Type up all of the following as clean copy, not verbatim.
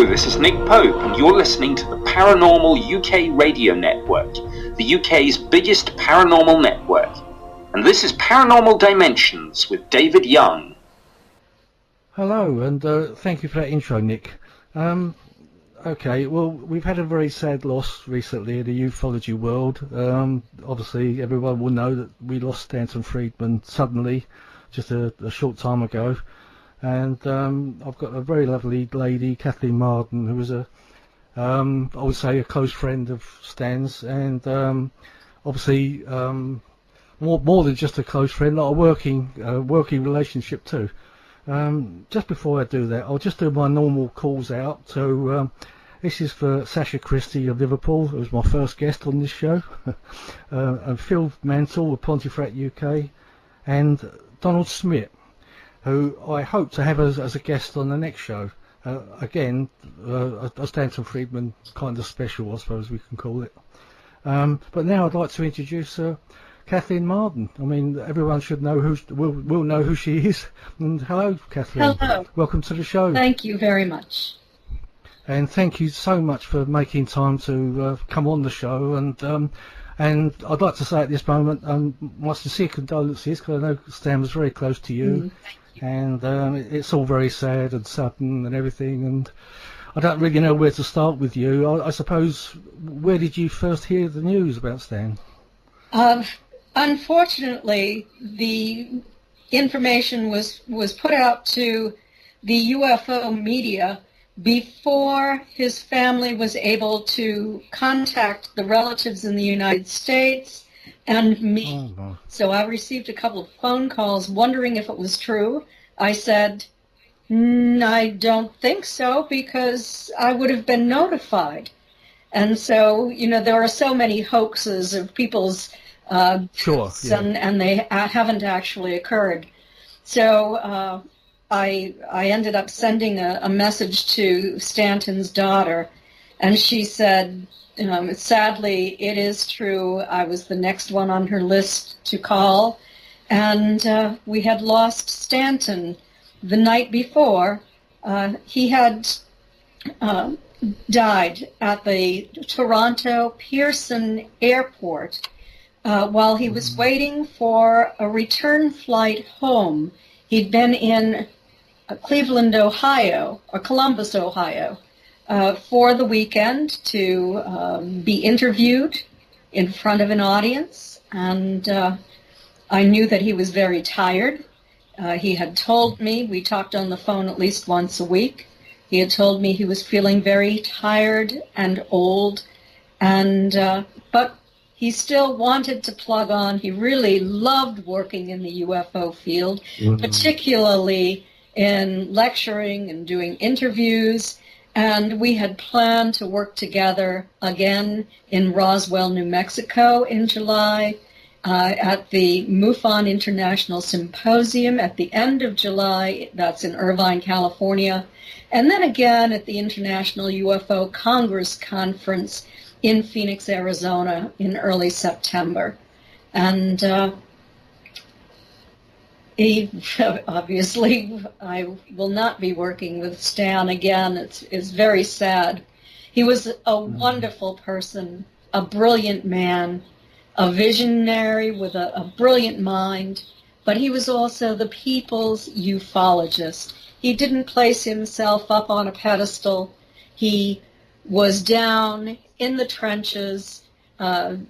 this is Nick Pope, and you're listening to the Paranormal UK Radio Network, the UK's biggest paranormal network. And this is Paranormal Dimensions with David Young. Hello, and thank you for that intro, Nick. Okay, well, we've had a very sad loss recently in the ufology world. Obviously, everyone will know that we lost Stanton Friedman suddenly, just a short time ago. And I've got a very lovely lady, Kathleen Marden, who was I would say, a close friend of Stan's, and obviously more than just a close friend, not a working relationship too. Just before I do that, I'll just do my normal calls out. So this is for Sasha Christie of Liverpool, who was my first guest on this show, and Phil Mantle of Pontefract, UK, and Donald Smith, who I hope to have as a guest on the next show. Again, a Stanton Friedman kind of special, I suppose we can call it. But now I'd like to introduce Kathleen Marden. I mean, everyone should know will know who she is. And hello, Kathleen. Hello. Welcome to the show. Thank you very much. And thank you so much for making time to come on the show. And I'd like to say at this moment, my sincere condolences, because I know Stan was very close to you. And it's all very sad and sudden and everything, and I don't really know where to start with you. I suppose, where did you first hear the news about Stan? Unfortunately, the information was put out to the UFO media before his family was able to contact the relatives in the United States and me. Oh, no. So I received a couple of phone calls wondering if it was true. I said, I don't think so, because I would have been notified. And so, there are so many hoaxes of people's Sure, yeah. and they haven't actually occurred. So I ended up sending a message to Stanton's daughter, and she said, sadly, it is true. I was the next one on her list to call, and we had lost Stanton the night before. He had died at the Toronto Pearson Airport while he was waiting for a return flight home. He'd been in Cleveland, Ohio, or Columbus, Ohio, for the weekend to be interviewed in front of an audience, and I knew that he was very tired. He had told me, we talked on the phone at least once a week, he had told me he was feeling very tired and old, and but he still wanted to plug on. He really loved working in the UFO field, particularly in lecturing and doing interviews. And we had planned to work together again in Roswell, New Mexico in July, at the MUFON International Symposium at the end of July. That's in Irvine, California. And then again at the International UFO Congress Conference in Phoenix, Arizona in early September. And obviously, I will not be working with Stan again. It's very sad. He was a wonderful person, a brilliant man, a visionary with a brilliant mind, but he was also the people's ufologist. He didn't place himself up on a pedestal. He was down in the trenches, on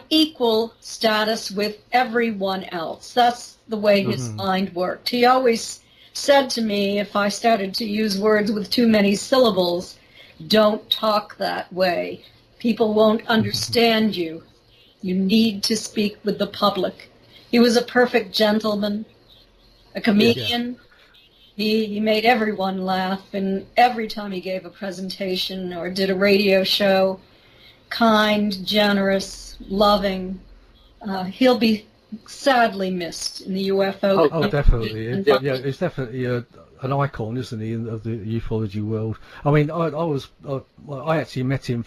equal status with everyone else. That's the way his mind worked. He always said to me, if I started to use words with too many syllables, don't talk that way. People won't understand you. You need to speak with the public. He was a perfect gentleman, a comedian. Yeah. He made everyone laugh, and every time he gave a presentation or did a radio show, kind, generous, loving. He'll be sadly missed in the UFO. Oh, definitely. Yeah, it's definitely an icon, isn't he, of the ufology world? I mean, I actually met him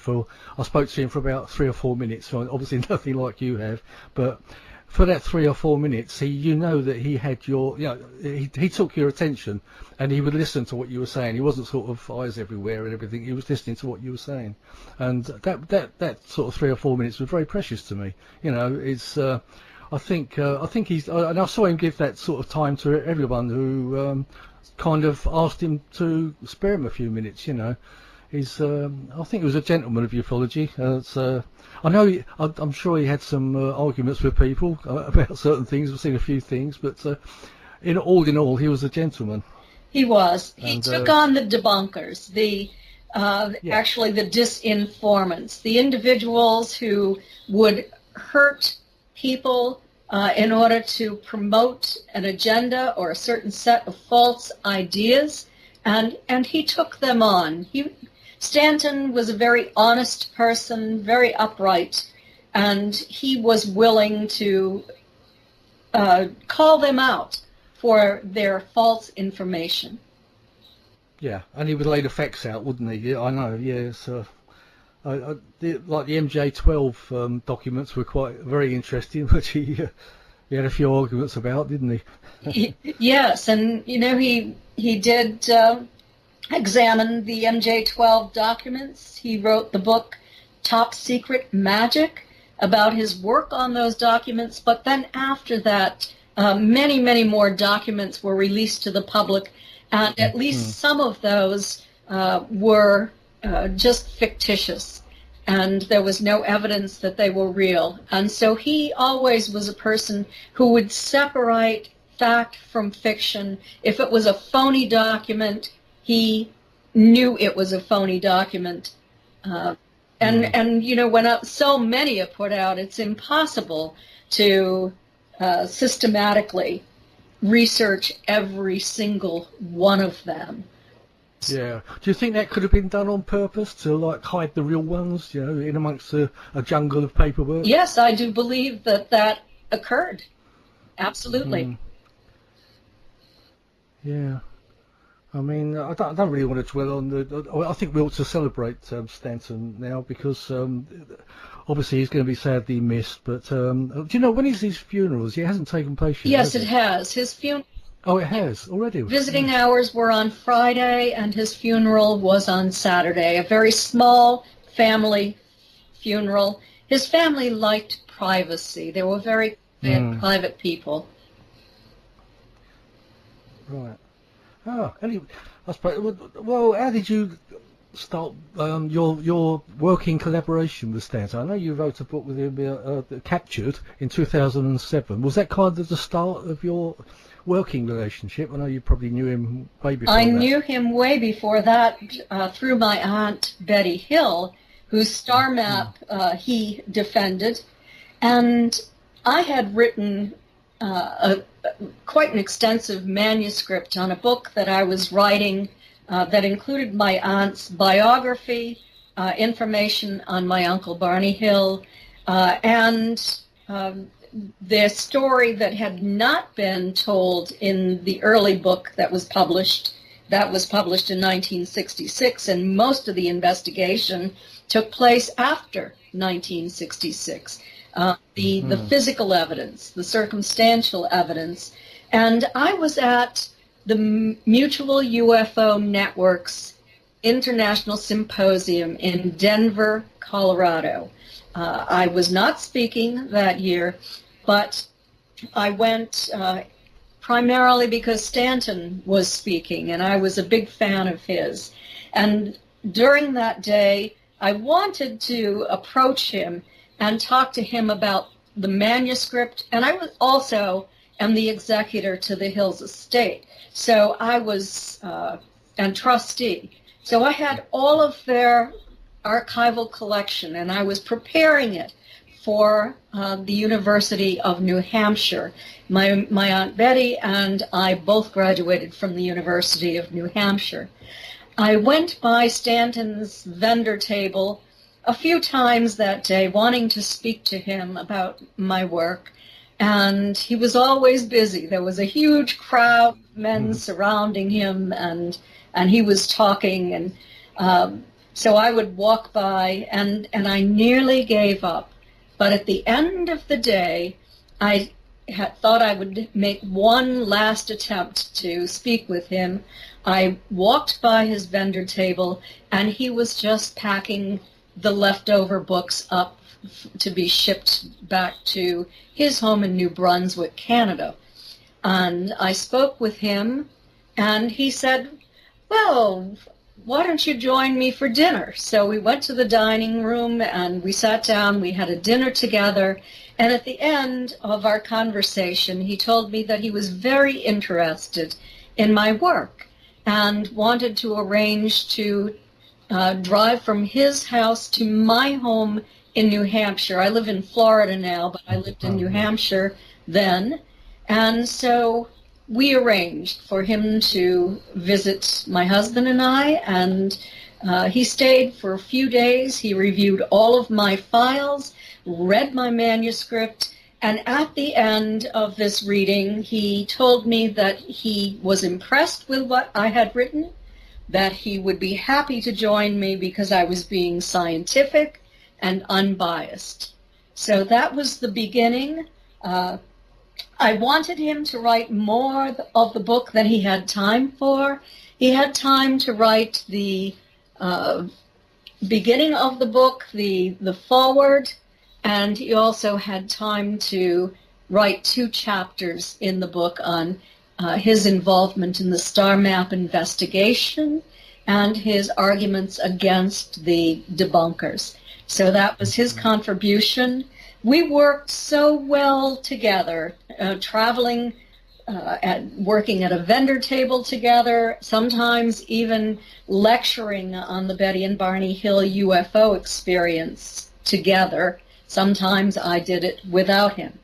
I spoke to him for about 3 or 4 minutes. So obviously nothing like you have, but for that 3 or 4 minutes, you know that he had your, he took your attention, and he would listen to what you were saying. He wasn't sort of eyes everywhere and everything. He was listening to what you were saying, and that sort of 3 or 4 minutes was very precious to me. It's I think he's, and I saw him give that sort of time to everyone who kind of asked him to spare him a few minutes. He's, I think he was a gentleman of ufology. I know, I'm sure he had some arguments with people about certain things. I've seen a few things, but in all, he was a gentleman. He was. He took on the debunkers, actually the disinformants, the individuals who would hurt people in order to promote an agenda or a certain set of false ideas, and he took them on. Stanton was a very honest person, very upright, and he was willing to call them out for their false information. Yeah, and he would lay the facts out, wouldn't he? Yeah, I know, yeah. So, like the MJ12 documents were very interesting, which he had a few arguments about, didn't he? Yes, and he did examine the MJ12 documents. He wrote the book Top Secret Magic about his work on those documents, but then after that, many, many more documents were released to the public, and at least some of those were just fictitious, and there was no evidence that they were real. And so he always was a person who would separate fact from fiction. If it was a phony document, he knew it was a phony document. And when so many are put out, it's impossible to systematically research every single one of them. Yeah. Do you think that could have been done on purpose to hide the real ones, in amongst a jungle of paperwork? Yes, I do believe that occurred. Absolutely. Yeah. I mean, I don't really want to dwell on I think we ought to celebrate Stanton now, because obviously he's going to be sadly missed. But do you know when is his funerals? It hasn't taken place yet. Yes, it has. His funeral. Oh, it has already. Visiting hours were on Friday, and his funeral was on Saturday. A very small family funeral. His family liked privacy. They were very private people. Right. Oh, anyway, I suppose. Well, how did you start your working collaboration with Stanton? I know you wrote a book with him, Captured, in 2007. Was that kind of the start of your working relationship? I know you probably knew him way before that. I knew him way before that through my aunt Betty Hill, whose star map he defended, and I had written quite an extensive manuscript on a book that I was writing that included my aunt's biography, information on my uncle Barney Hill, and the story that had not been told in the early book that was published. That was published in 1966, and most of the investigation took place after 1966. The physical evidence, the circumstantial evidence. And I was at the Mutual UFO Network's International Symposium in Denver, Colorado. I was not speaking that year, but I went primarily because Stanton was speaking, and I was a big fan of his. And during that day, I wanted to approach him and talk to him about the manuscript, and I was also am the executor to the Hills estate. So I was, and trustee. So I had all of their archival collection, and I was preparing it for the University of New Hampshire. My Aunt Betty and I both graduated from the University of New Hampshire. I went by Stanton's vendor table a few times that day, wanting to speak to him about my work, and he was always busy. There was a huge crowd of men surrounding him, and he was talking, and so I would walk by, and I nearly gave up. But at the end of the day, I had thought I would make one last attempt to speak with him. I walked by his vendor table, and he was just packing the leftover books up to be shipped back to his home in New Brunswick, Canada. And I spoke with him, and he said, well, why don't you join me for dinner? So we went to the dining room, and we sat down, we had a dinner together, and at the end of our conversation, he told me that he was very interested in my work and wanted to arrange to drive from his house to my home in New Hampshire. I live in Florida now, but I lived in New Hampshire then. And so we arranged for him to visit my husband and I, and he stayed for a few days. He reviewed all of my files, read my manuscript, and at the end of this reading, he told me that he was impressed with what I had written, that he would be happy to join me because I was being scientific and unbiased. So that was the beginning. I wanted him to write more of the book than he had time for. He had time to write the beginning of the book, the foreword, and he also had time to write 2 chapters in the book on his involvement in the star map investigation and his arguments against the debunkers. So that was his contribution. We worked so well together, traveling, working at a vendor table together, sometimes even lecturing on the Betty and Barney Hill UFO experience together. Sometimes I did it without him.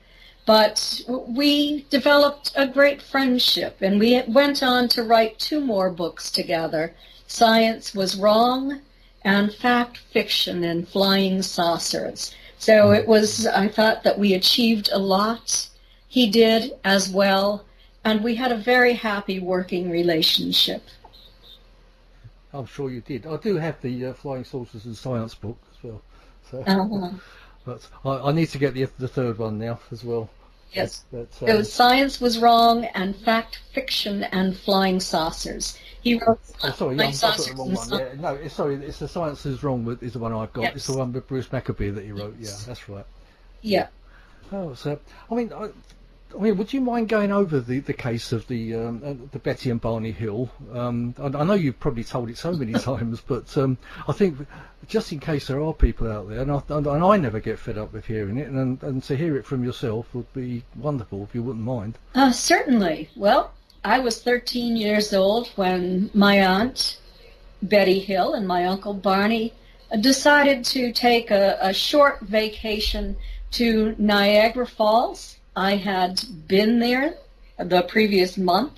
But we developed a great friendship, and we went on to write 2 more books together, Science Was Wrong and Fact, Fiction, and Flying Saucers. So it was, I thought that we achieved a lot. He did as well, and we had a very happy working relationship. I'm sure you did. I do have the Flying Saucers and Science book as well. So, but I need to get the 3rd one now as well. Yes. So Science Was Wrong and Fact, Fiction, and Flying Saucers. He wrote I've got the wrong one. Yeah, no, sorry, it's the Science Is Wrong is the one I've got. Yes. It's the one with Bruce Maccabee that he wrote. Yeah, that's right. Yeah. Oh, so I mean, would you mind going over the case of the Betty and Barney Hill? I know you've probably told it so many times, but I think just in case there are people out there, and I never get fed up with hearing it, and to hear it from yourself would be wonderful if you wouldn't mind. Certainly. Well, I was 13 years old when my aunt Betty Hill and my uncle Barney decided to take a short vacation to Niagara Falls. I had been there the previous month.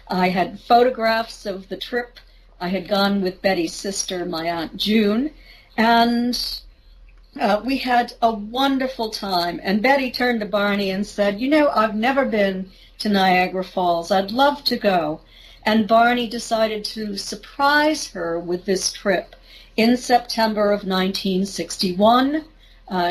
I had photographs of the trip. I had gone with Betty's sister, my Aunt June, and we had a wonderful time. And Betty turned to Barney and said, I've never been to Niagara Falls. I'd love to go. And Barney decided to surprise her with this trip. In September of 1961,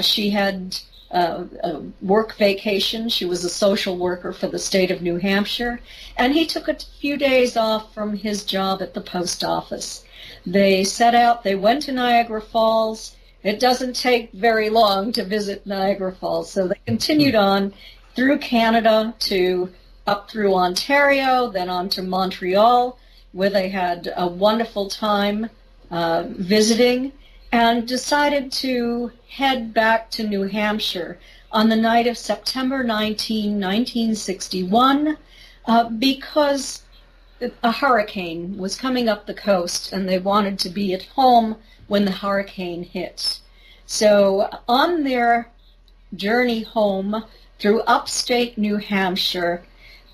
she had a work vacation. She was a social worker for the state of New Hampshire, and he took a few days off from his job at the post office. They set out, they went to Niagara Falls. It doesn't take very long to visit Niagara Falls, so they continued on through Canada up through Ontario, then on to Montreal, where they had a wonderful time visiting, and decided to head back to New Hampshire on the night of September 19, 1961, because a hurricane was coming up the coast and they wanted to be at home when the hurricane hit. So on their journey home through upstate New Hampshire,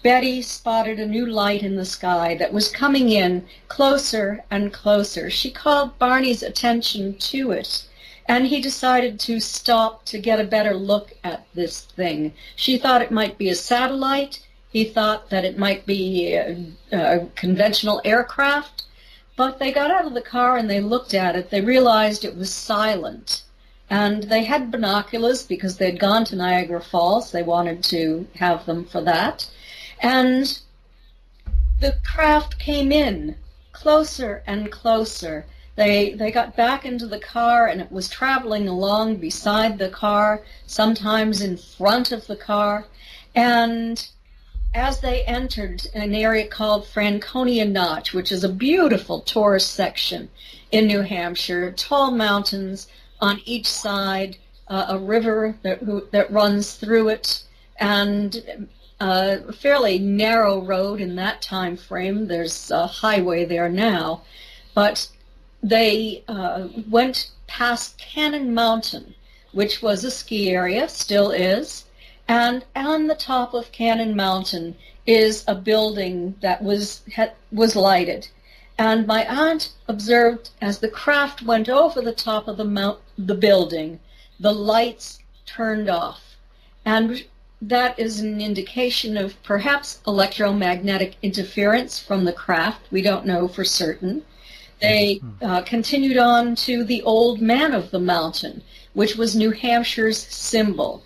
Betty spotted a new light in the sky that was coming in closer and closer. She called Barney's attention to it, and he decided to stop to get a better look at this thing. She thought it might be a satellite. He thought that it might be a conventional aircraft. But they got out of the car and they looked at it. They realized it was silent. And they had binoculars because they'd gone to Niagara Falls. They wanted to have them for that. And the craft came in closer and closer. They got back into the car, and it was traveling along beside the car, sometimes in front of the car. And as they entered an area called Franconia Notch, which is a beautiful tourist section in New Hampshire, tall mountains on each side, a river that runs through it, and a fairly narrow road in that time frame. There's a highway there now, but they went past Cannon Mountain, which was a ski area, still is, and on the top of Cannon Mountain is a building that was lighted. And my aunt observed as the craft went over the top of the building, the lights turned off. And that is an indication of perhaps electromagnetic interference from the craft. We don't know for certain. They continued on to the Old Man of the Mountain, which was New Hampshire's symbol.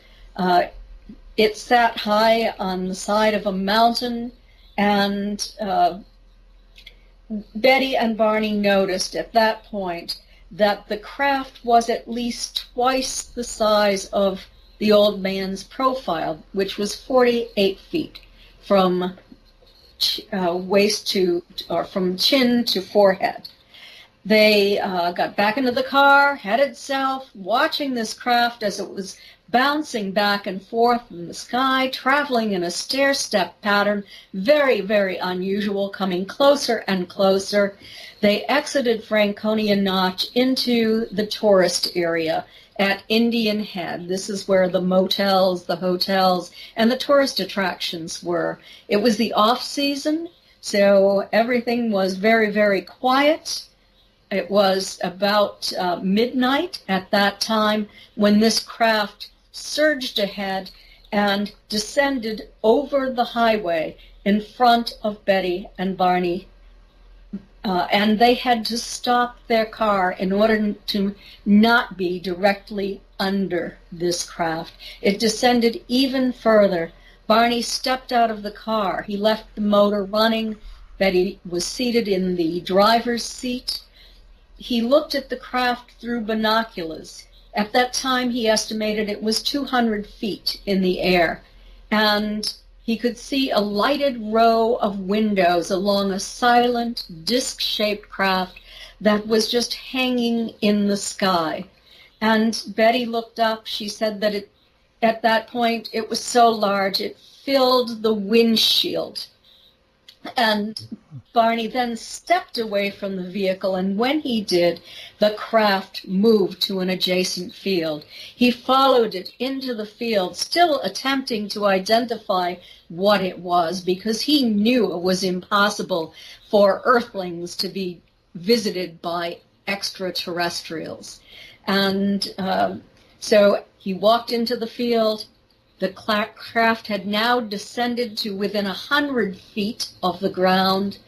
It sat high on the side of a mountain, and Betty and Barney noticed at that point that the craft was at least twice the size of the old man's profile, which was 48 feet from waist to, or from chin to forehead. They got back into the car, headed south, watching this craft as it was bouncing back and forth in the sky, traveling in a stair-step pattern, very, very unusual, coming closer and closer. They exited Franconia Notch into the tourist area at Indian Head. This is where the motels, the hotels, and the tourist attractions were. It was the off-season, so everything was very, very quiet. It was about midnight at that time when this craft surged ahead and descended over the highway in front of Betty and Barney. And they had to stop their car in order to not be directly under this craft. It descended even further. Barney stepped out of the car. He left the motor running. Betty was seated in the driver's seat. He looked at the craft through binoculars. At that time, he estimated it was 200 feet in the air, and he could see a lighted row of windows along a silent, disc-shaped craft that was just hanging in the sky. And Betty looked up. She said that at that point, it was so large, it filled the windshield. And Barney then stepped away from the vehicle, and when he did, the craft moved to an adjacent field. He followed it into the field, still attempting to identify what it was, because he knew it was impossible for Earthlings to be visited by extraterrestrials. And so he walked into the field. The craft had now descended to within 100 feet of the ground,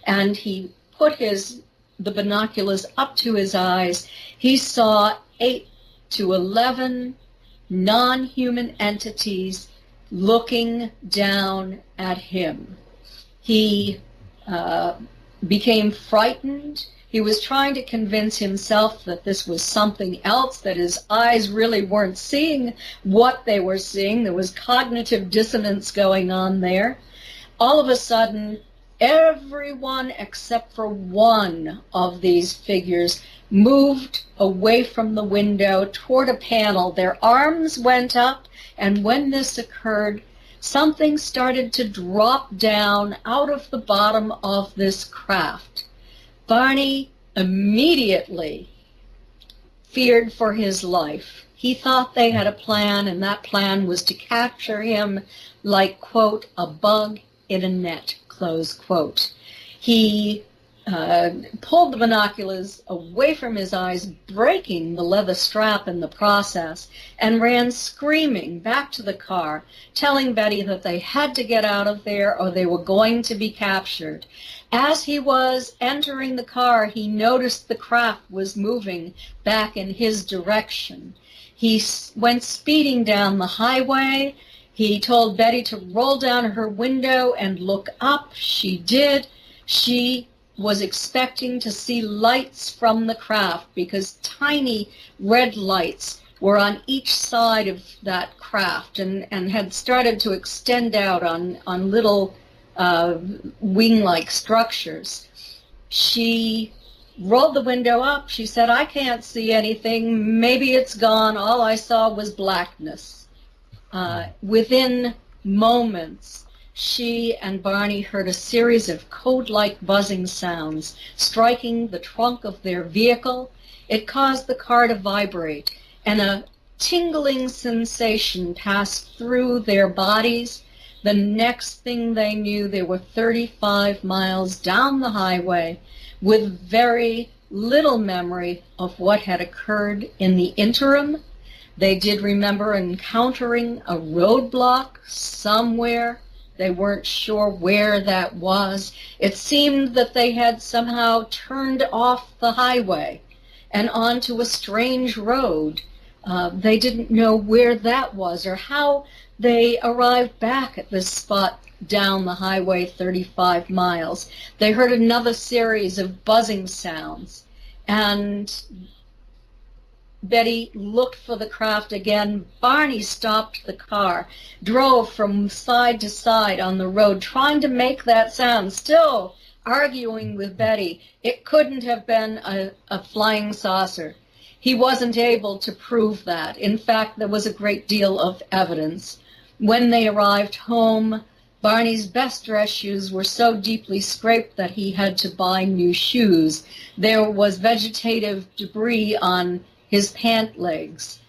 and he put the binoculars up to his eyes. He saw 8 to 11 non-human entities looking down at him. He became frightened. He was trying to convince himself that this was something else, that his eyes really weren't seeing what they were seeing. There was cognitive dissonance going on there. All of a sudden, everyone except for one of these figures moved away from the window toward a panel. Their arms went up, and when this occurred, something started to drop down out of the bottom of this craft. Barney immediately feared for his life. He thought they had a plan, and that plan was to capture him like, quote, a bug in a net, close quote. He pulled the binoculars away from his eyes, breaking the leather strap in the process, and ran screaming back to the car, telling Betty that they had to get out of there or they were going to be captured. As he was entering the car, he noticed the craft was moving back in his direction. He went speeding down the highway. He told Betty to roll down her window and look up. She did. She was expecting to see lights from the craft because tiny red lights were on each side of that craft and had started to extend out on little wing-like structures. She rolled the window up. She said, "I can't see anything. Maybe it's gone. All I saw was blackness." Within moments, she and Barney heard a series of code-like buzzing sounds striking the trunk of their vehicle. It caused the car to vibrate, and a tingling sensation passed through their bodies. The next thing they knew, they were 35 miles down the highway with very little memory of what had occurred in the interim. They did remember encountering a roadblock somewhere. They weren't sure where that was. It seemed that they had somehow turned off the highway and onto a strange road. They didn't know where that was or how they arrived back at this spot down the highway 35 miles. They heard another series of buzzing sounds, and Betty looked for the craft again. Barney stopped the car, drove from side to side on the road, trying to make that sound, still arguing with Betty. It couldn't have been a flying saucer. He wasn't able to prove that. In fact, there was a great deal of evidence. When they arrived home, Barney's best dress shoes were so deeply scraped that he had to buy new shoes. There was vegetative debris on his pant legs.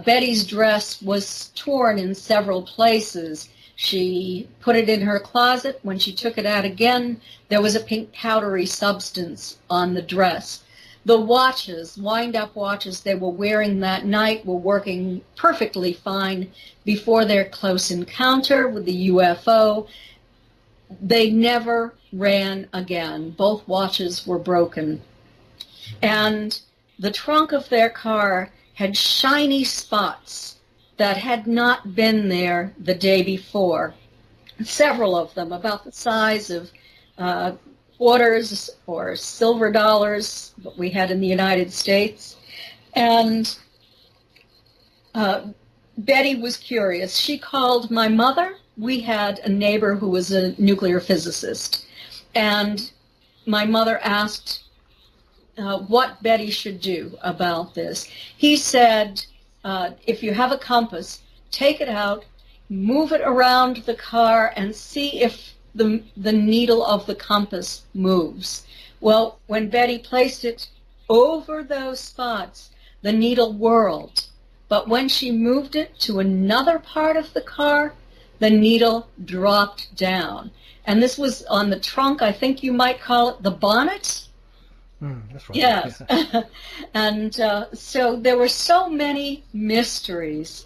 Betty's dress was torn in several places. She put it in her closet. When she took it out again, there was a pink powdery substance on the dress. The watches, wind-up watches they were wearing that night, were working perfectly fine before their close encounter with the UFO. They never ran again. Both watches were broken. And the trunk of their car had shiny spots that had not been there the day before. Several of them, about the size of quarters or silver dollars, what we had in the United States. And Betty was curious. She called my mother. We had a neighbor who was a nuclear physicist. And my mother asked what Betty should do about this. He said, if you have a compass, take it out, move it around the car, and see if the needle of the compass moves. Well, when Betty placed it over those spots, the needle whirled. But when she moved it to another part of the car, the needle dropped down. And this was on the trunk, I think you might call it the bonnet. That's right. Yes. And so there were so many mysteries.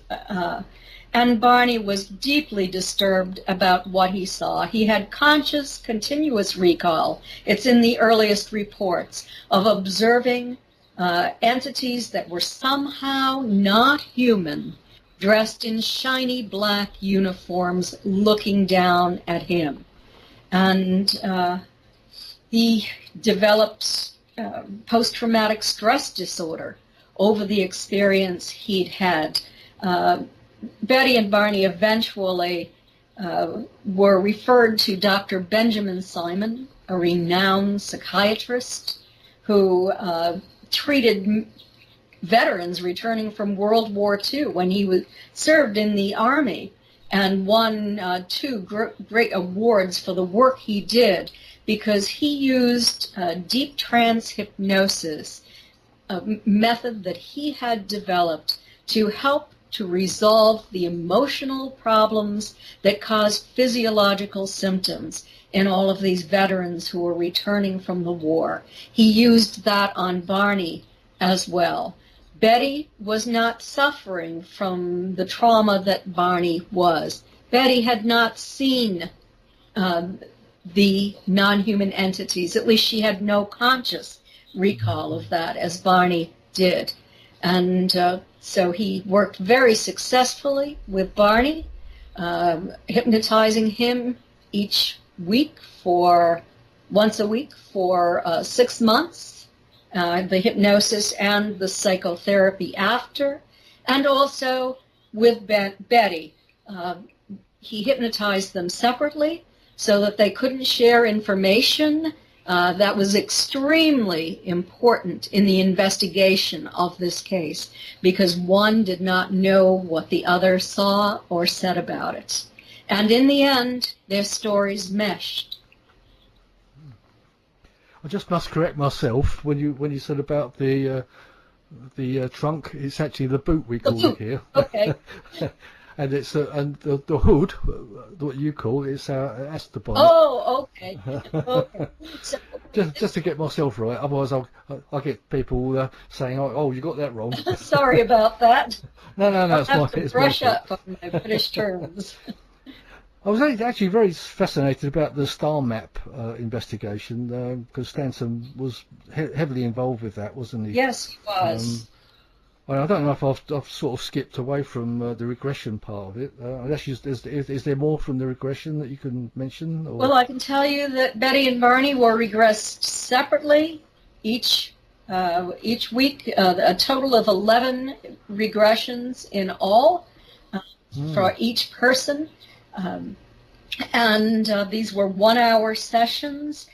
And Barney was deeply disturbed about what he saw. He had conscious, continuous recall. It's in the earliest reports of observing entities that were somehow not human, dressed in shiny black uniforms, looking down at him. And he developed post-traumatic stress disorder over the experience he'd had. Betty and Barney eventually were referred to Dr. Benjamin Simon, a renowned psychiatrist who treated veterans returning from World War II when he served in the Army, and won 2 great awards for the work he did because he used deep trance hypnosis, a method that he had developed to help to resolve the emotional problems that caused physiological symptoms in all of these veterans who were returning from the war. He used that on Barney as well. Betty was not suffering from the trauma that Barney was. Betty had not seen the non-human entities. At least she had no conscious recall of that, as Barney did. And So he worked very successfully with Barney, hypnotizing him once a week for 6 months, the hypnosis and the psychotherapy after, and also with Betty. He hypnotized them separately so that they couldn't share information. That was extremely important in the investigation of this case because one did not know what the other saw or said about it. And in the end, their stories meshed. I just must correct myself when you said about the trunk. It's actually the boot we call it here. Okay. And it's and the hood, what you call it, is our Astor bonnet. Oh, okay. Okay. So, just to get myself right, otherwise I'll get people saying, "Oh, you got that wrong." sorry about that. No, I'll have it's to brush my up on my British terms. I was actually very fascinated about the star map investigation because Stanton was heavily involved with that, wasn't he? Yes, he was. I don't know if I've sort of skipped away from the regression part of it. Is there more from the regression that you can mention? Or? Well, I can tell you that Betty and Barney were regressed separately each week, a total of 11 regressions in all for each person. And these were 1-hour sessions.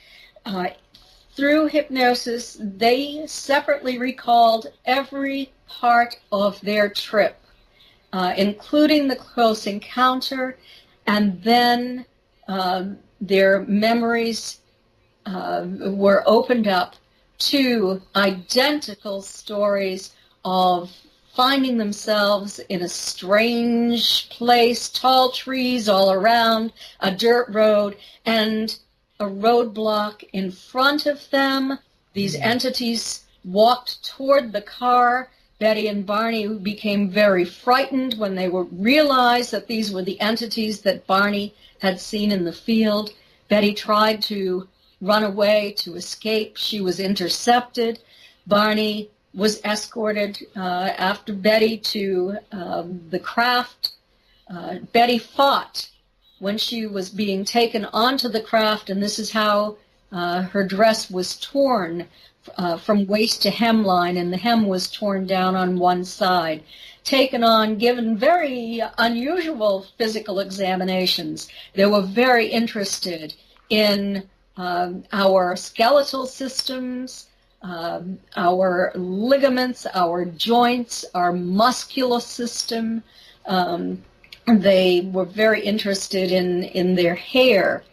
Through hypnosis, they separately recalled every part of their trip, including the close encounter, and then their memories were opened up to identical stories of finding themselves in a strange place, tall trees all around, a dirt road, and a roadblock in front of them. These entities walked toward the car. Betty and Barney became very frightened when they realized that these were the entities that Barney had seen in the field. Betty tried to run away, to escape. She was intercepted. Barney was escorted after Betty to the craft. Betty fought when she was being taken onto the craft, and this is how her dress was torn from waist to hemline, and the hem was torn down on one side. Taken on, given very unusual physical examinations. They were very interested in our skeletal systems, our ligaments, our joints, our muscular system. They were very interested in their hair,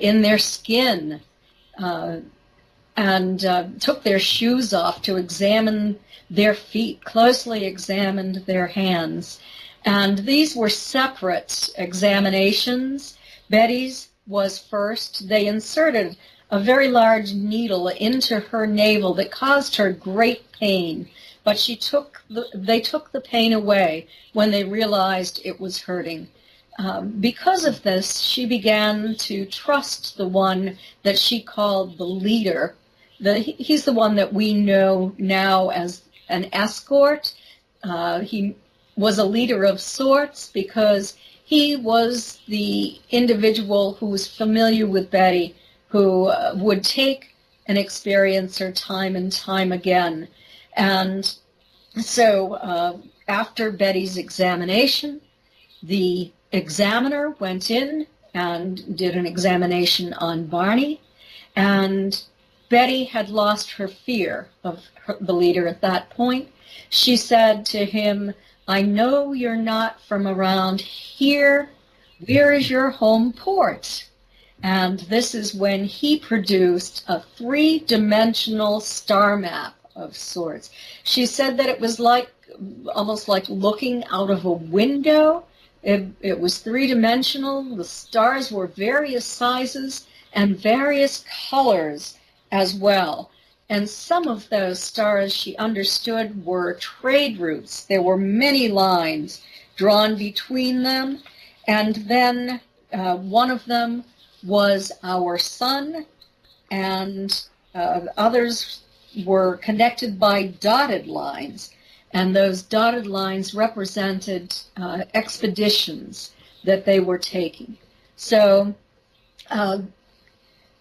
in their skin, and took their shoes off to examine their feet, closely examined their hands. And these were separate examinations. Betty's was first. They inserted a very large needle into her navel that caused her great pain, but they took the pain away when they realized it was hurting. Because of this, she began to trust the one that she called the leader. He's the one that we know now as an escort. He was a leader of sorts because he was the individual who was familiar with Betty, who would take an experiencer time and time again. And so after Betty's examination, the examiner went in and did an examination on Barney, and Betty had lost her fear of the leader at that point. She said to him, "I know you're not from around here. Where is your home port?" And this is when he produced a 3-dimensional star map of sorts. She said that it was almost like looking out of a window. It was 3-dimensional. The stars were various sizes and various colors as well. And some of those stars, she understood, were trade routes. There were many lines drawn between them. And then one of them was our sun, and others were connected by dotted lines. and those dotted lines represented expeditions that they were taking. So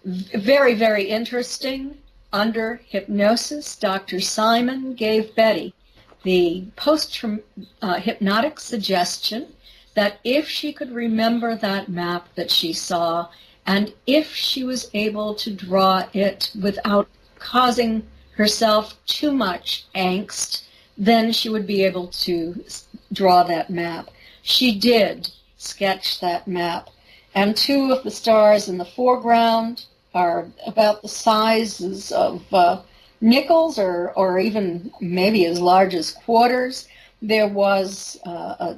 very, very interesting. Under hypnosis, Dr. Simon gave Betty the post-hypnotic suggestion that if she could remember that map that she saw, and if she was able to draw it without causing herself too much angst, then she would be able to draw that map. She did sketch that map, and two of the stars in the foreground are about the sizes of nickels, or even maybe as large as quarters. There were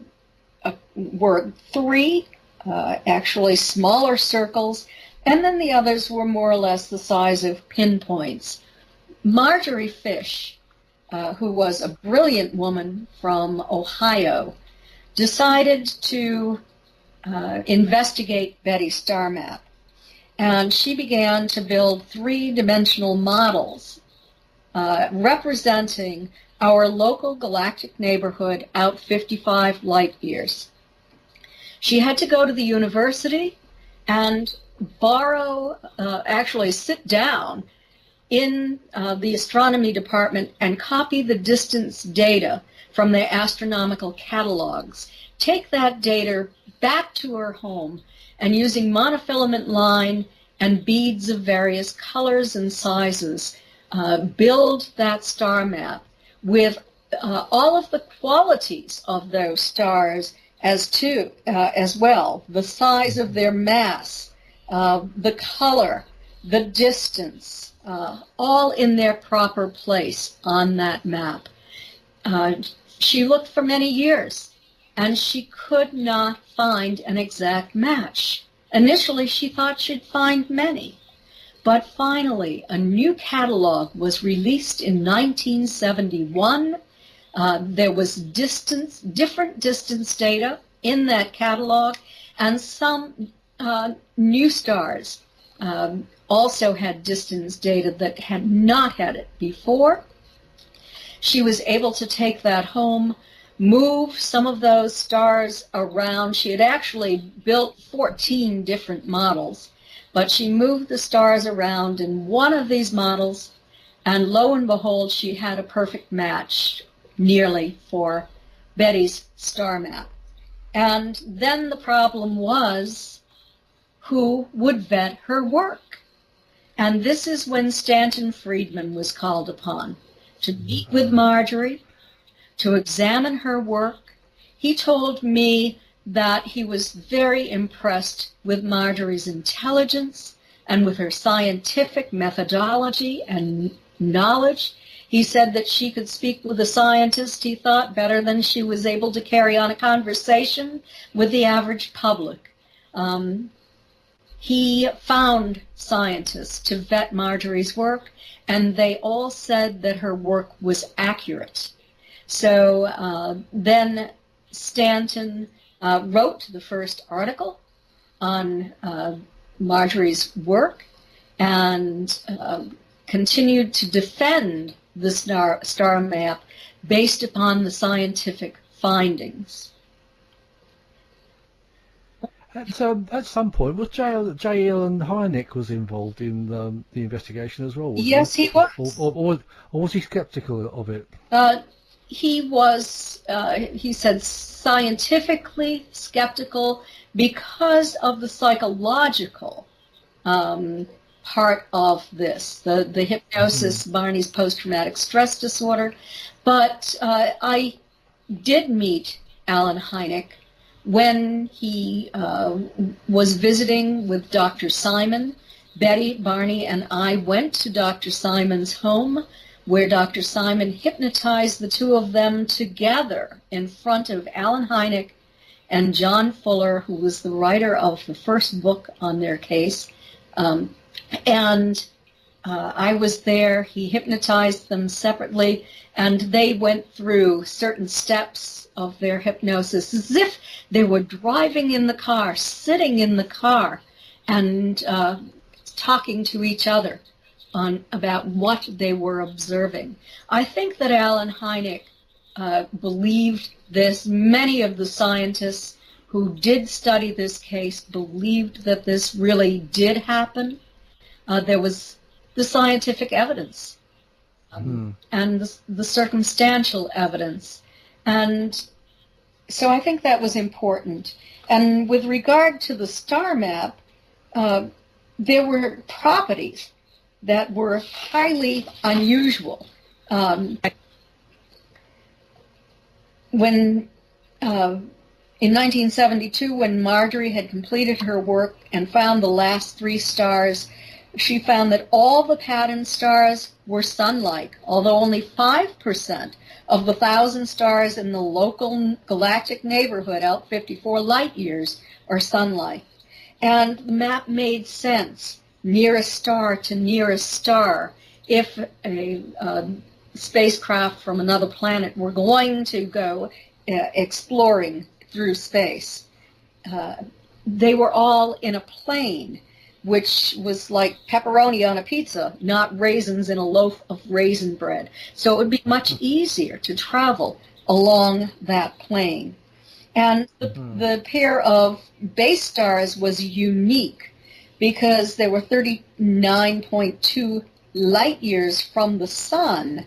three actually smaller circles, and then the others were more or less the size of pinpoints. Marjorie Fish, who was a brilliant woman from Ohio, decided to investigate Betty's star map. And she began to build three-dimensional models representing our local galactic neighborhood out 55 light years. She had to go to the university and actually sit down in the astronomy department and copy the distance data from their astronomical catalogs. Take that data back to her home, and using monofilament line and beads of various colors and sizes, build that star map with all of the qualities of those stars as well, the size of their mass, the color, the distance, all in their proper place on that map. She looked for many years, and she could not find an exact match. Initially, she thought she'd find many. But finally, a new catalog was released in 1971. There was different distance data in that catalog, and some new stars also had distance data that had not had it before. She was able to take that home, move some of those stars around. She had actually built 14 different models, but she moved the stars around in one of these models, and lo and behold, she had a perfect match, nearly, for Betty's star map. And then the problem was, who would vet her work? And this is when Stanton Friedman was called upon to meet with Marjorie, to examine her work. He told me that he was very impressed with Marjorie's intelligence and with her scientific methodology and knowledge. He said that she could speak with a scientist, he thought, better than she was able to carry on a conversation with the average public. He found scientists to vet Marjorie's work, and they all said that her work was accurate. So then Stanton wrote the first article on Marjorie's work and continued to defend the star map based upon the scientific findings. So at some point, was J. Allen Hynek was involved in the investigation as well? Yes, he was. Or was he skeptical of it? He was, he said, scientifically skeptical because of the psychological part of this, the hypnosis, Barney's post-traumatic stress disorder. But I did meet Allen Hynek when he was visiting with Dr. Simon. Betty, Barney, and I went to Dr. Simon's home, where Dr. Simon hypnotized the two of them together in front of Allen Hynek and John Fuller, who was the writer of the first book on their case. I was there. He hypnotized them separately, and they went through certain steps of their hypnosis as if they were driving in the car, sitting in the car, and talking to each other about what they were observing. I think that Allen Hynek believed this. Many of the scientists who did study this case believed that this really did happen. There was the scientific evidence and the circumstantial evidence. And so I think that was important. And with regard to the star map, there were properties that were highly unusual. When in 1972, when Marjorie had completed her work and found the last 3 stars, she found that all the pattern stars were sun-like, although only 5% of the 1,000 stars in the local galactic neighborhood out 54 light years are sun-like. And the map made sense, nearest star to nearest star, if a spacecraft from another planet were going to go exploring through space. They were all in a plane, which was like pepperoni on a pizza, not raisins in a loaf of raisin bread. So it would be much easier to travel along that plane. And the pair of base stars was unique because they were 39.2 light years from the sun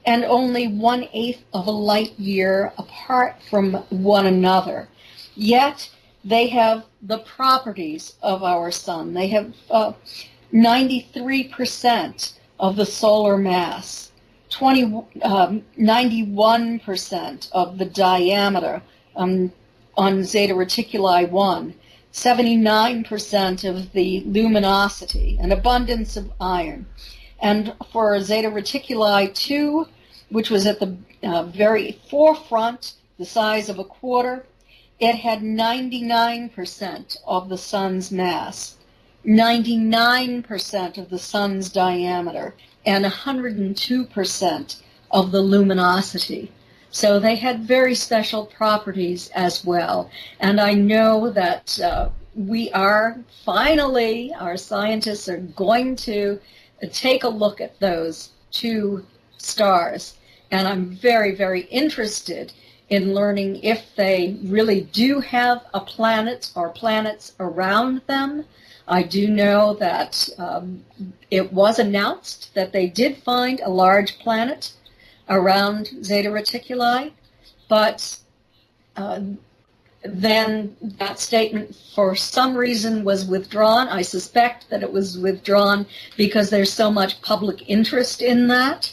and only 1/8 of a light year apart from one another. Yet they have the properties of our sun. They have 93% of the solar mass, 91% of the diameter on Zeta Reticuli 1, 79% of the luminosity, an abundance of iron. And for Zeta Reticuli 2, which was at the very forefront, the size of a quarter, it had 99% of the sun's mass, 99% of the sun's diameter, and 102% of the luminosity. So they had very special properties as well. And I know that we are finally, our scientists are going to take a look at those 2 stars. And I'm very, very interested in learning if they really do have a planet or planets around them. I do know that it was announced that they did find a large planet around Zeta Reticuli, but then that statement for some reason was withdrawn. I suspect that it was withdrawn because there's so much public interest in that.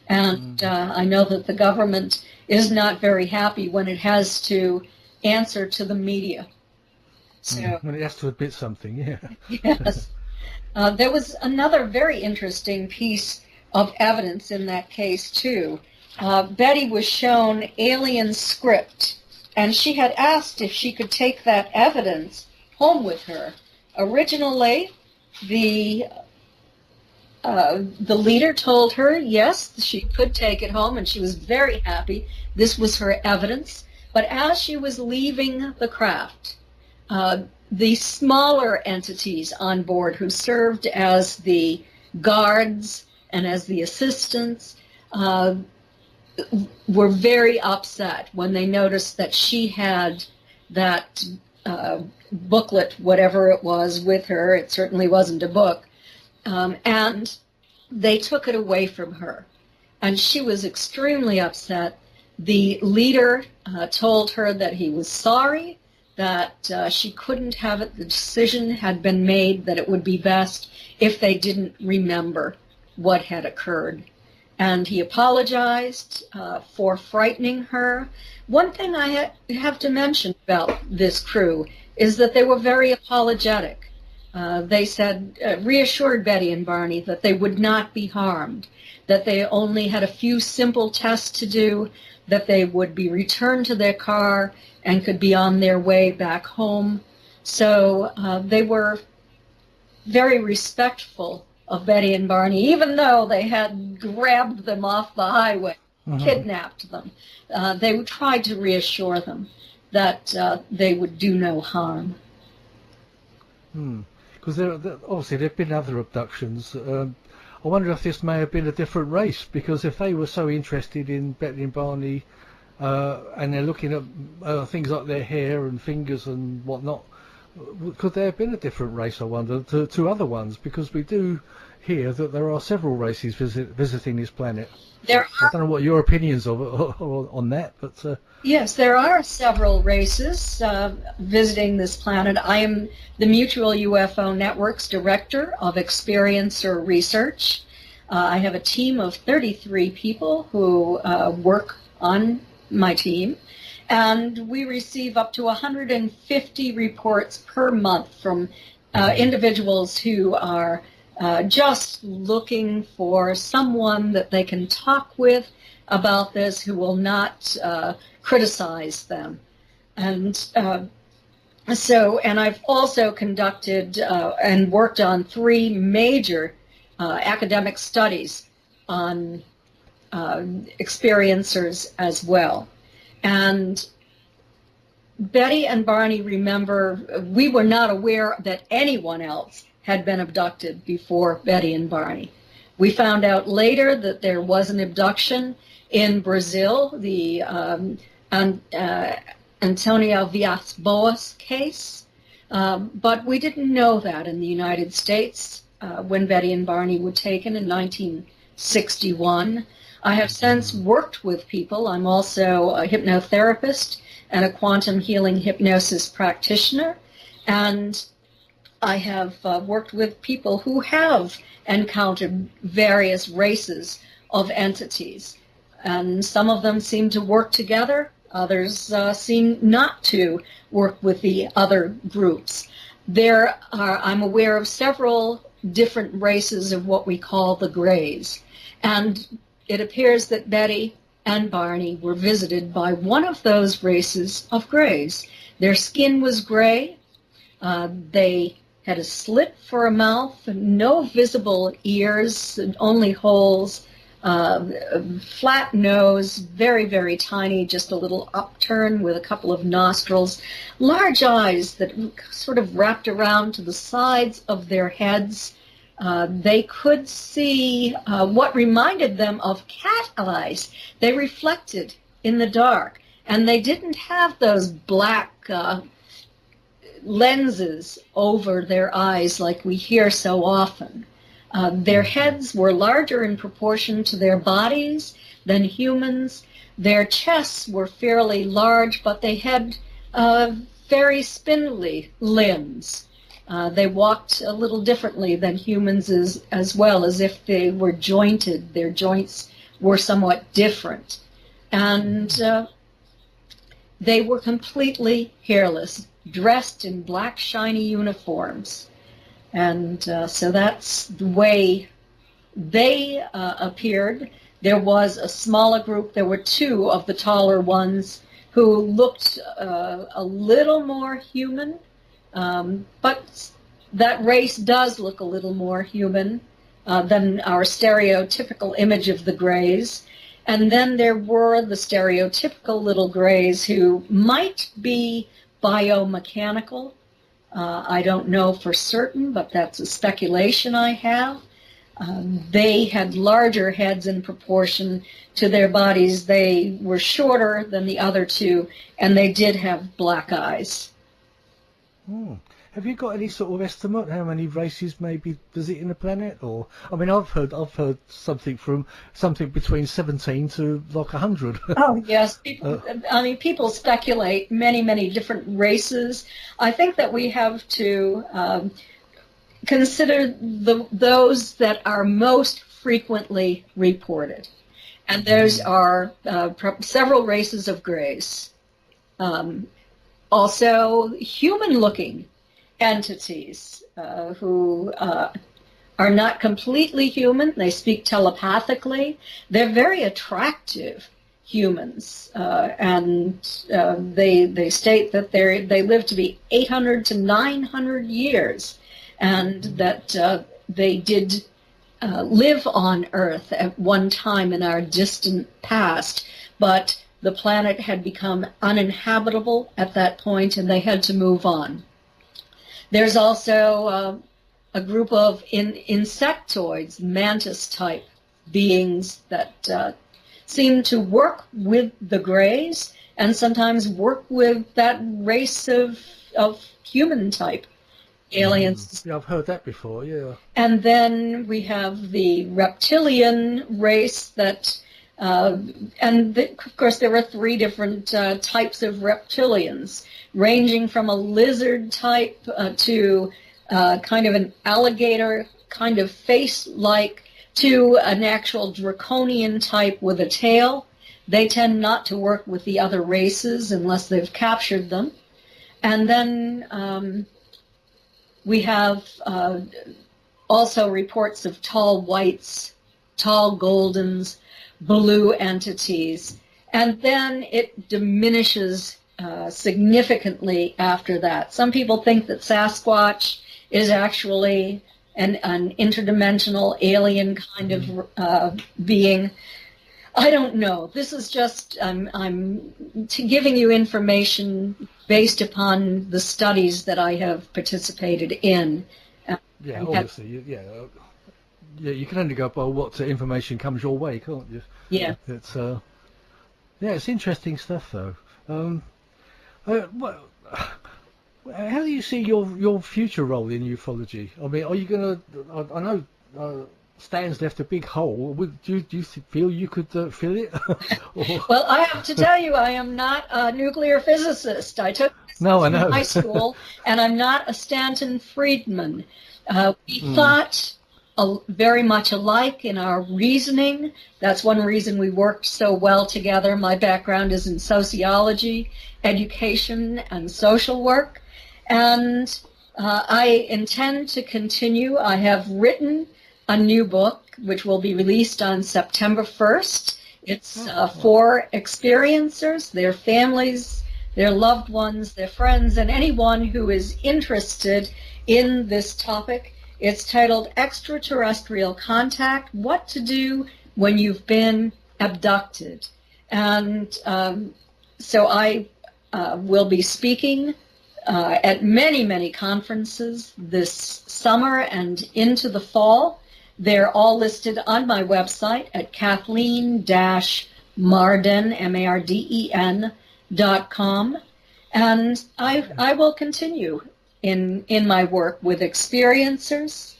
And I know that the government is not very happy when it has to answer to the media. So, when it has to admit something, yeah. Yes. There was another very interesting piece of evidence in that case, too. Betty was shown alien script, and she had asked if she could take that evidence home with her. Originally, the leader told her, yes, she could take it home, and she was very happy. This was her evidence. But as she was leaving the craft, the smaller entities on board who served as the guards and as the assistants were very upset when they noticed that she had that booklet, whatever it was, with her. It certainly wasn't a book. And they took it away from her. And she was extremely upset. The leader told her that he was sorry, that she couldn't have it. The decision had been made that it would be best if they didn't remember what had occurred. And he apologized for frightening her. One thing I have to mention about this crew is that they were very apologetic. They said, reassured Betty and Barney that they would not be harmed, that they only had a few simple tests to do, that they would be returned to their car and could be on their way back home. So they were very respectful of Betty and Barney, even though they had grabbed them off the highway, kidnapped them. They tried to reassure them that they would do no harm. Because obviously there have been other abductions. I wonder if this may have been a different race, because if they were so interested in Betty and Barney and they're looking at things like their hair and fingers and whatnot. Could there have been a different race, I wonder, to other ones? Because we do hear that there are several races visiting this planet. There I don't know what your opinions are on that, but... Yes, there are several races visiting this planet. I am the Mutual UFO Network's Director of Experiencer Research. I have a team of 33 people who work on my team, and we receive up to 150 reports per month from individuals who are just looking for someone that they can talk with about this, who will not criticize them. And and I've also conducted and worked on 3 major academic studies on experiencers as well. And Betty and Barney, remember, we were not aware that anyone else had been abducted before Betty and Barney. We found out later that there was an abduction in Brazil, the Antonio Villas-Boas case, but we didn't know that in the United States when Betty and Barney were taken in 1961. I have since worked with people. I'm also a hypnotherapist and a quantum healing hypnosis practitioner, and I have worked with people who have encountered various races of entities, and some of them seem to work together. Others seem not to work with the other groups. I'm aware of several different races of what we call the Greys, and it appears that Betty and Barney were visited by one of those races of Greys. Their skin was gray. They had a slit for a mouth, no visible ears, only holes, flat nose, very, very tiny, just a little upturn with a couple of nostrils, large eyes that sort of wrapped around to the sides of their heads. They could see what reminded them of cat eyes. They reflected in the dark, and they didn't have those black lenses over their eyes like we hear so often. Their heads were larger in proportion to their bodies than humans. Their chests were fairly large, but they had very spindly limbs. They walked a little differently than humans as well, as if they were jointed. Their joints were somewhat different. And they were completely hairless, dressed in black, shiny uniforms. And so that's the way they appeared. There was a smaller group. There were 2 of the taller ones who looked a little more human. But that race does look a little more human than our stereotypical image of the Greys. And then there were the stereotypical little Greys who might be biomechanical. I don't know for certain, but that's a speculation I have. They had larger heads in proportion to their bodies. They were shorter than the other 2, and they did have black eyes. Have you got any sort of estimate how many races may be visiting the planet? Or I mean, I've heard something between 17 to like 100. Oh yes, people speculate many different races. I think that we have to consider those that are most frequently reported, and those are several races of Greys. Also, human-looking entities who are not completely human. They speak telepathically. They're very attractive humans, and they state that they live to be 800 to 900 years, and that they did live on Earth at one time in our distant past, but the planet had become uninhabitable at that point, and they had to move on. There's also a group of insectoids, mantis-type beings that seem to work with the Greys and sometimes work with that race of human type aliens. Yeah, I've heard that before, yeah. And then we have the reptilian race that, of course, there are 3 different types of reptilians, ranging from a lizard type to kind of an alligator kind of face-like to an actual draconian type with a tail. They tend not to work with the other races unless they've captured them. And then we have also reports of tall whites, tall goldens, blue entities. And then it diminishes significantly after that. Some people think that Sasquatch is actually an interdimensional alien kind of being. I don't know. This is just, I'm giving you information based upon the studies that I have participated in. Yeah, obviously, you can only go by what information comes your way, can't you? Yeah. It's interesting stuff, though. How do you see your future role in ufology? I mean, are you going to? I know Stan's left a big hole. Do you feel you could fill it? Well, I have to tell you, I am not a nuclear physicist. I took this in high school, and I'm not a Stanton Friedman. We thought very much alike in our reasoning. That's one reason we worked so well together. My background is in sociology, education, and social work. And I intend to continue. I have written a new book, which will be released on September 1st. It's for experiencers, their families, their loved ones, their friends, and anyone who is interested in this topic. It's titled Extraterrestrial Contact, What to Do When You've Been Abducted. And so I will be speaking at many, many conferences this summer and into the fall. They're all listed on my website at Kathleen-Marden, MARDEN.com. And I will continue in my work with experiencers.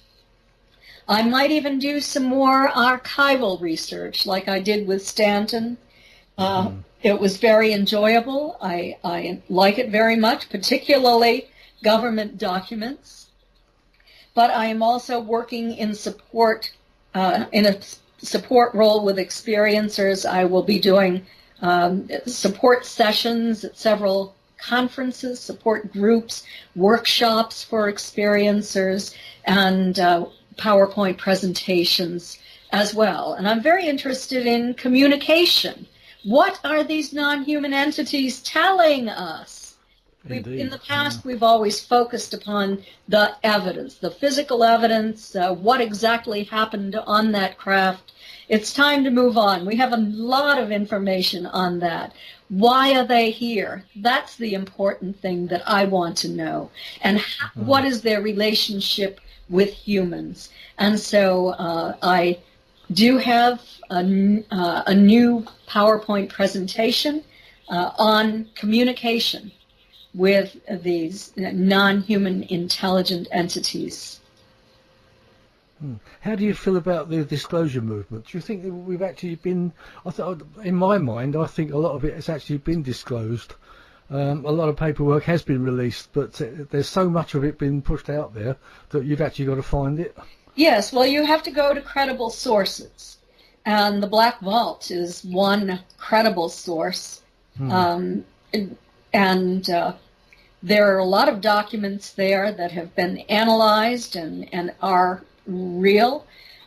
I might even do some more archival research like I did with Stanton. It was very enjoyable. I like it very much, particularly government documents. But I am also working in support, in a support role with experiencers. I will be doing support sessions at several conferences, support groups, workshops for experiencers, and PowerPoint presentations as well. And I'm very interested in communication. What are these non-human entities telling us? In the past, we've always focused upon the evidence, the physical evidence, what exactly happened on that craft. It's time to move on. We have a lot of information on that. Why are they here? That's the important thing that I want to know. And what is their relationship with humans? And so I do have a new PowerPoint presentation on communication with these non-human intelligent entities. How do you feel about the disclosure movement? Do you think that we've actually been, in my mind, I think a lot of it has actually been disclosed. A lot of paperwork has been released, but there's so much of it been pushed out there that you've actually got to find it. Yes, well, you have to go to credible sources. And the Black Vault is one credible source. There are a lot of documents there that have been analyzed and are real.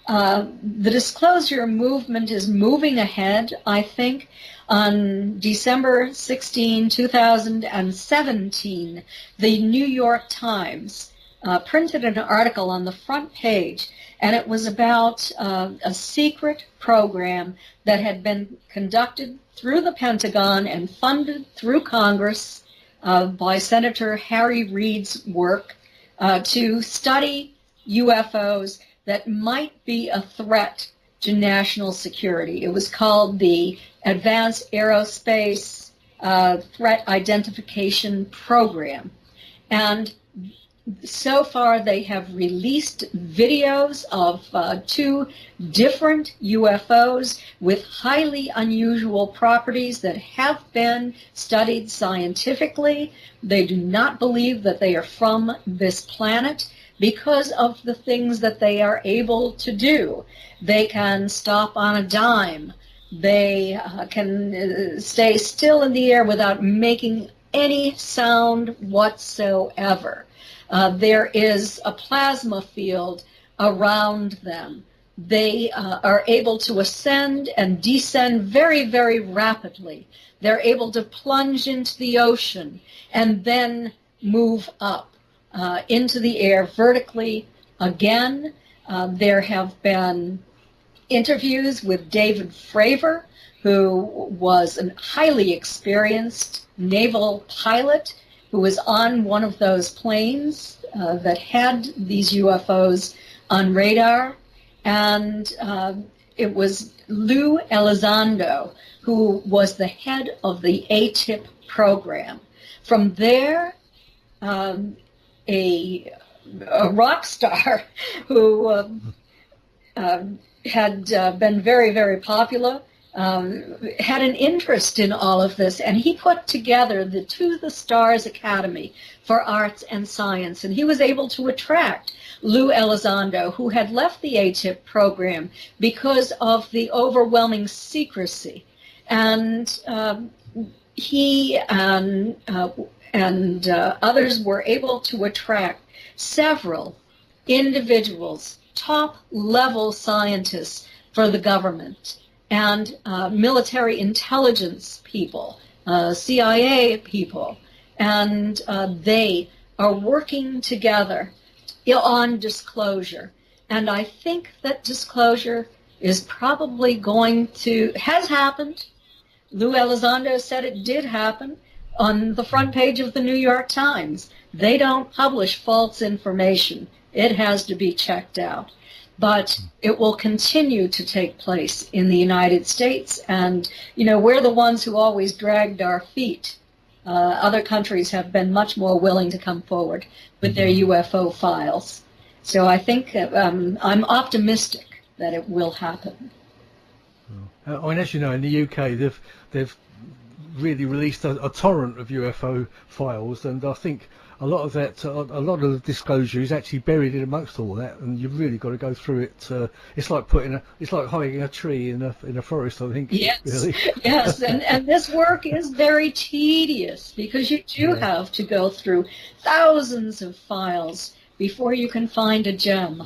The disclosure movement is moving ahead, I think. On December 16, 2017, the New York Times printed an article on the front page, and it was about a secret program that had been conducted through the Pentagon and funded through Congress by Senator Harry Reid's work to study UFOs that might be a threat to national security. It was called the Advanced Aerospace Threat Identification Program. And so far, they have released videos of 2 different UFOs with highly unusual properties that have been studied scientifically. They do not believe that they are from this planet because of the things that they are able to do. They can stop on a dime. They can stay still in the air without making any sound whatsoever. There is a plasma field around them. They are able to ascend and descend very, very rapidly. They're able to plunge into the ocean and then move up into the air vertically again. There have been interviews with David Fravor, who was a highly experienced naval pilot who was on one of those planes that had these UFOs on radar. And it was Lou Elizondo, who was the head of the ATIP program. From there, a rock star who had been very, very popular, had an interest in all of this, and he put together the To the Stars Academy for Arts and Science, and he was able to attract Lou Elizondo, who had left the ATIP program because of the overwhelming secrecy. And he and others were able to attract several individuals, top-level scientists for the government, and military intelligence people, CIA people, and they are working together on disclosure. And I think that disclosure is probably has happened. Lou Elizondo said it did happen on the front page of the New York Times. They don't publish false information. It has to be checked out. But it will continue to take place in the United States. And, we're the ones who always dragged our feet. Other countries have been much more willing to come forward with their UFO files. So I think I'm optimistic that it will happen. As you know, in the UK, they've really released a torrent of UFO files, and I think a lot of the disclosure is actually buried in amongst all that, and you've really got to go through it. It's like hiding a tree in a forest, I think. Yes, really. Yes, and this work is very tedious because you do have to go through thousands of files before you can find a gem.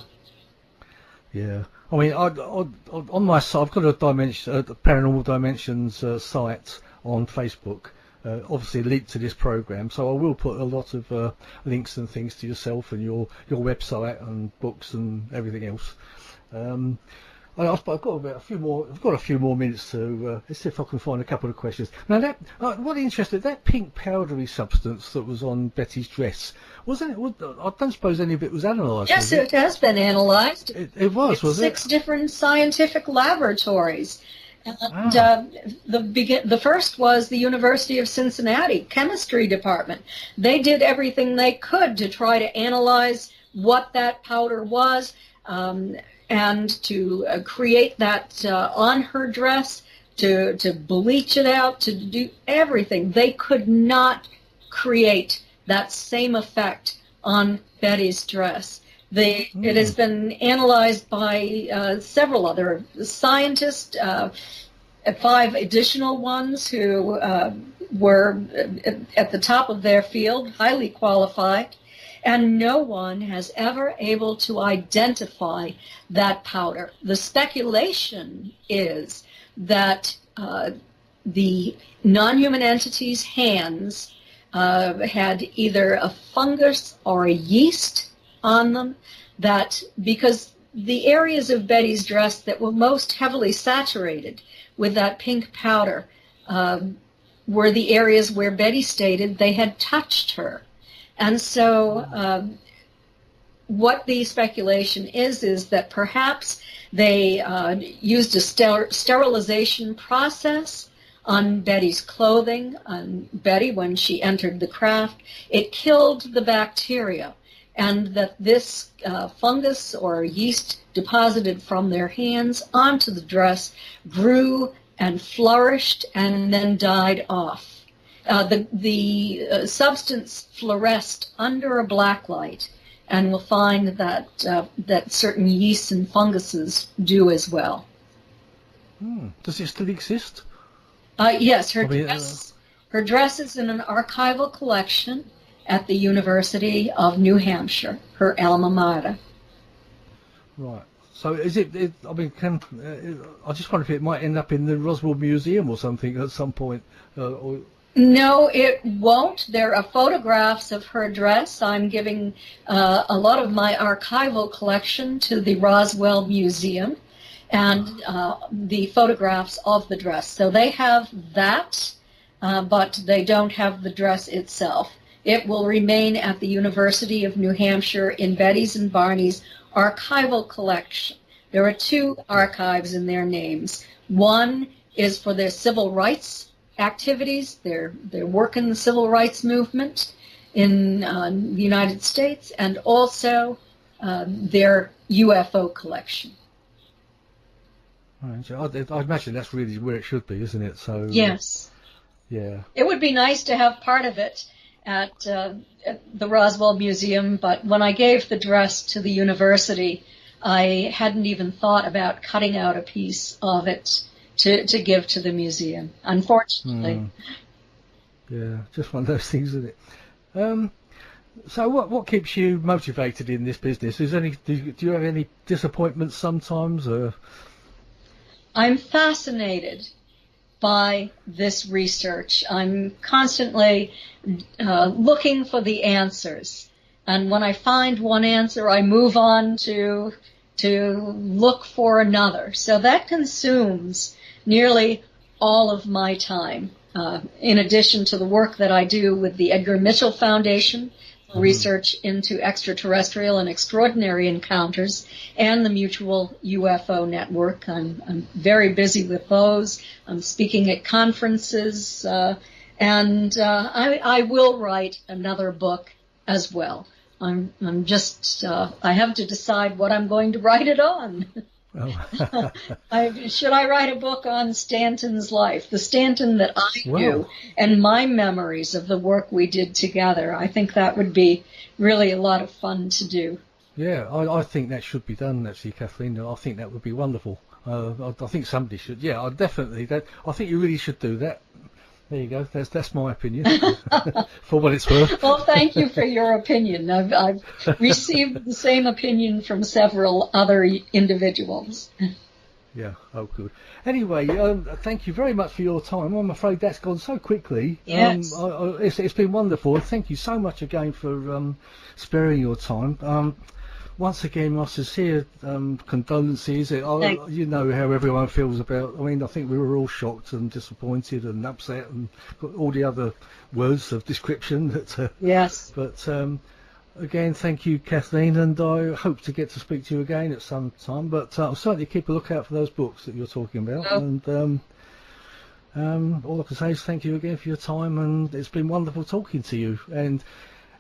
Yeah, I mean, on my site, I've got a Paranormal Dimensions site on Facebook. Obviously linked to this program, so I will put a lot of links and things to yourself and your website and books and everything else. I've got about a few more. I've got a few more minutes to let's see if I can find a couple of questions. Now, what interested, that pink powdery substance that was on Betty's dress, wasn't it? I don't suppose any of it was analysed. Yes, it has been analysed. It was it? 6 different scientific laboratories. And the first was the University of Cincinnati chemistry department. They did everything they could to try to analyze what that powder was, and to create that on her dress, to bleach it out, to do everything. They could not create that same effect on Betty's dress. It has been analyzed by several other scientists, 5 additional ones who were at the top of their field, highly qualified, and no one has ever able to identify that powder. The speculation is that the non-human entity's hands had either a fungus or a yeast on them, that because the areas of Betty's dress that were most heavily saturated with that pink powder were the areas where Betty stated they had touched her. And so what the speculation is that perhaps they used a sterilization process on Betty's clothing, on Betty when she entered the craft. It killed the bacteria, and that this fungus or yeast deposited from their hands onto the dress grew and flourished and then died off. The substance fluoresced under a black light, and we'll find that that certain yeasts and funguses do as well. Does it still exist? Yes, her dress is in an archival collection at the University of New Hampshire, her alma mater. Right. So is it I mean, I just wonder if it might end up in the Roswell Museum or something at some point. No, it won't. There are photographs of her dress. I'm giving a lot of my archival collection to the Roswell Museum, and the photographs of the dress. So they have that, but they don't have the dress itself. It will remain at the University of New Hampshire in Betty's and Barney's archival collection. There are two archives in their names. One is for their civil rights activities, their work in the civil rights movement in the United States, and also their UFO collection. Right. I imagine that's really where it should be, isn't it? So yes. Yeah. It would be nice to have part of it at the Roswell Museum, but when I gave the dress to the university, I hadn't even thought about cutting out a piece of it to give to the museum, unfortunately. Yeah, just one of those things, isn't it? So what keeps you motivated in this business? Do you have any disappointments sometimes? I'm fascinated by this research. I'm constantly looking for the answers. And when I find one answer, I move on to look for another. So that consumes nearly all of my time, in addition to the work that I do with the Edgar Mitchell Foundation, research into extraterrestrial and extraordinary encounters, and the Mutual UFO Network. I'm very busy with those. I'm speaking at conferences, and I will write another book as well. I'm just, I have to decide what I'm going to write it on. Oh. Should I write a book on Stanton's life, the Stanton that I knew, and my memories of the work we did together? I think that would be really a lot of fun to do. Yeah, I think that should be done, actually, Kathleen. I think that would be wonderful. I think somebody should. Yeah, I think you really should do that. There you go. That's my opinion, for what it's worth. Well, thank you for your opinion. I've received the same opinion from several other individuals. Yeah. Oh, good. Anyway, thank you very much for your time. I'm afraid that's gone so quickly. Yes. It's been wonderful. Thank you so much again for sparing your time. Once again, my sincere condolences. You know how everyone feels about. I mean, I think we were all shocked and disappointed and upset and got all the other words of description. Yes. But again, thank you, Kathleen, and I hope to get to speak to you again at some time. But I'll certainly keep a lookout for those books that you're talking about. Oh. And all I can say is thank you again for your time, and it's been wonderful talking to you. And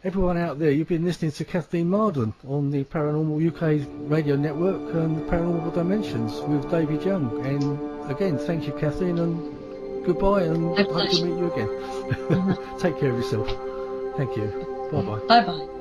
everyone out there, you've been listening to Kathleen Marden on the Paranormal UK radio network and the Paranormal Dimensions with David Young. And again, thank you, Kathleen, and goodbye, and hope to meet you again. Take care of yourself. Thank you. Bye-bye. Bye-bye.